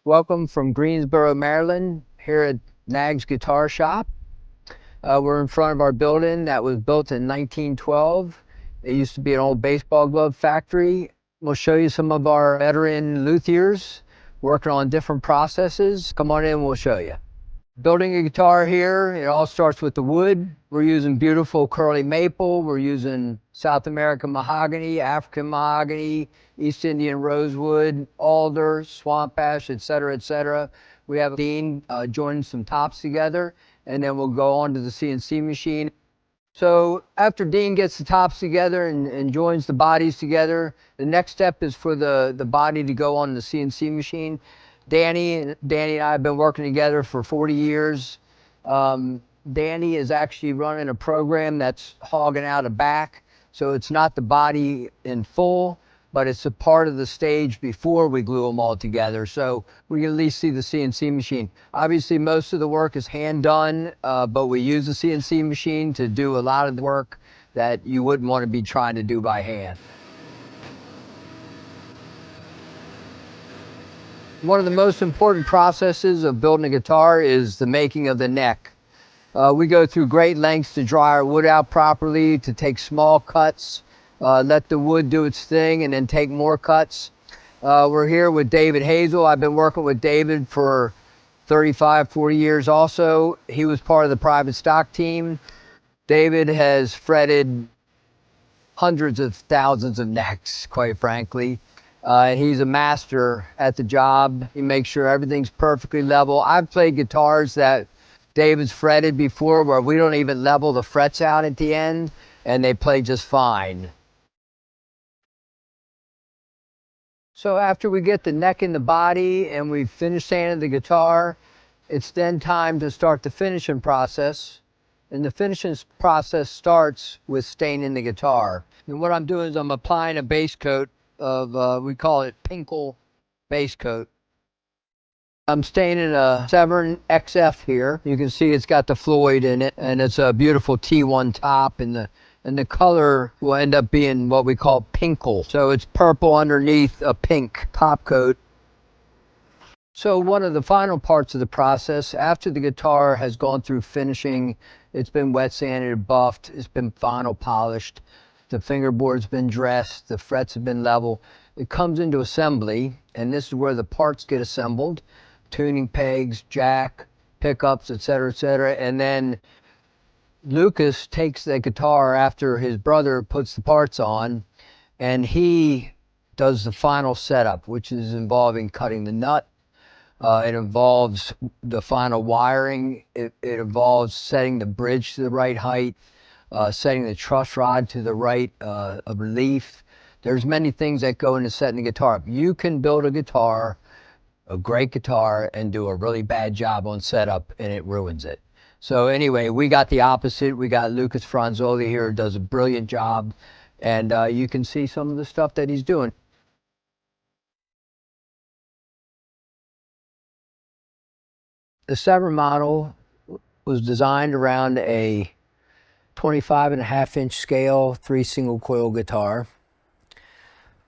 Welcome from Greensboro, Maryland, here at Knaggs Guitar Shop. We're in front of our building that was built in 1912. It used to be an old baseball glove factory. We'll show you some of our veteran luthiers working on different processes. Come on in, we'll show you. Building a guitar here, it all starts with the wood. We're using beautiful curly maple. We're using South American mahogany, African mahogany, East Indian rosewood, alder, swamp ash, etc., etc. We have Dean joining some tops together, and then we'll go on to the CNC machine. So after Dean gets the tops together and joins the bodies together, the next step is for the body to go on the CNC machine. Danny and I have been working together for 40 years. Danny is actually running a program that's hogging out a back, so it's not the body in full, but it's a part of the stage before we glue them all together. So we can at least see the CNC machine. Obviously, most of the work is hand done, but we use the CNC machine to do a lot of the work that you wouldn't want to be trying to do by hand. One of the most important processes of building a guitar is the making of the neck. We go through great lengths to dry our wood out properly, to take small cuts, let the wood do its thing, and then take more cuts. We're here with David Hazel. I've been working with David for 35, 40 years also. He was part of the private stock team. David has fretted hundreds of thousands of necks, quite frankly. He's a master at the job. He makes sure everything's perfectly level. I've played guitars that David's fretted before where we don't even level the frets out at the end, and they play just fine. So after we get the neck and the body and we've finished sanding the guitar, it's then time to start the finishing process. And the finishing process starts with staining the guitar. And what I'm doing is I'm applying a base coat of, we call it Pinkle base coat. I'm staining a SEVERN XF here. You can see it's got the Floyd in it, and it's a beautiful T1 top, and the color will end up being what we call Pinkle. So it's purple underneath a pink top coat. So one of the final parts of the process, after the guitar has gone through finishing, it's been wet sanded, buffed, it's been final polished, the fingerboard's been dressed, the frets have been level. It comes into assembly, and this is where the parts get assembled. Tuning pegs, jack, pickups, etc., etc. And then Lucas takes the guitar after his brother puts the parts on, and he does the final setup, which is involving cutting the nut. It involves the final wiring. It involves setting the bridge to the right height, setting the truss rod to the right relief. There's many things that go into setting a guitar up. You can build a guitar, a great guitar, and do a really bad job on setup, and it ruins it. So anyway, we got the opposite. We got Lucas Franzoli here, who does a brilliant job, and you can see some of the stuff that he's doing. The SEVERN model was designed around a 25.5-inch scale, 3 single coil guitar.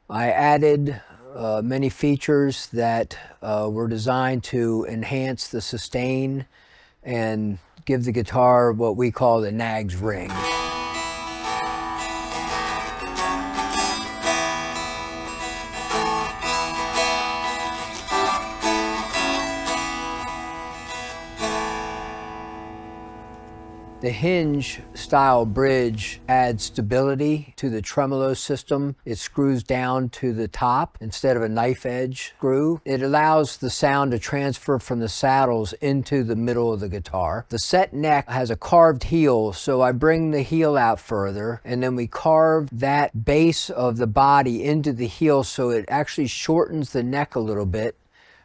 I added many features that were designed to enhance the sustain and give the guitar what we call the Knaggs ring. The hinge style bridge adds stability to the tremolo system. It screws down to the top instead of a knife edge screw. It allows the sound to transfer from the saddles into the middle of the guitar. The set neck has a carved heel, so I bring the heel out further, and then we carve that base of the body into the heel so it actually shortens the neck a little bit,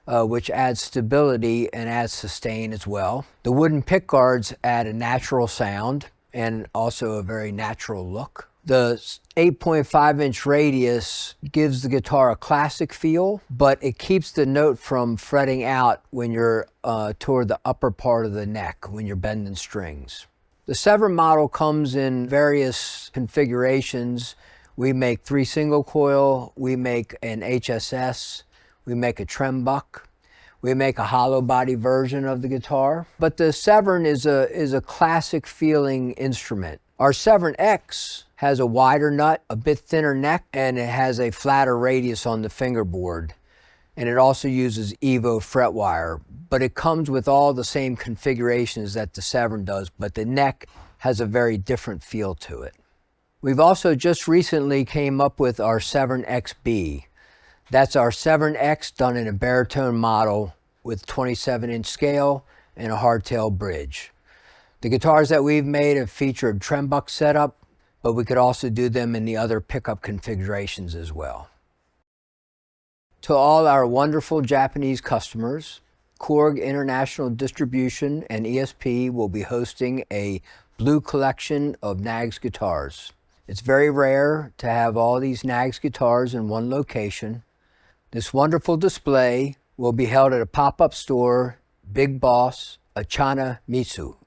which adds stability and adds sustain as well. The wooden pick guards add a natural sound and also a very natural look. The 8.5-inch radius gives the guitar a classic feel, but it keeps the note from fretting out when you're toward the upper part of the neck, when you're bending strings. The SEVERN model comes in various configurations. We make 3 single coil, we make an HSS, we make a trembuck, We make a hollow body version of the guitar, but the SEVERN is a classic feeling instrument. Our SEVERN X has a wider nut, a bit thinner neck, and it has a flatter radius on the fingerboard. And it also uses EVO fret wire, but it comes with all the same configurations that the SEVERN does, but the neck has a very different feel to it. We've also just recently came up with our SEVERN XB. That's our SEVERN X done in a baritone model with 27-inch scale and a hardtail bridge. The guitars that we've made have featured trembuck setup, but we could also do them in the other pickup configurations as well. To all our wonderful Japanese customers, Korg International Distribution and ESP will be hosting a blue collection of Knaggs guitars. It's very rare to have all these Knaggs guitars in one location. This wonderful display will be held at a pop-up store, BIGBOSS Ocha no Mizu.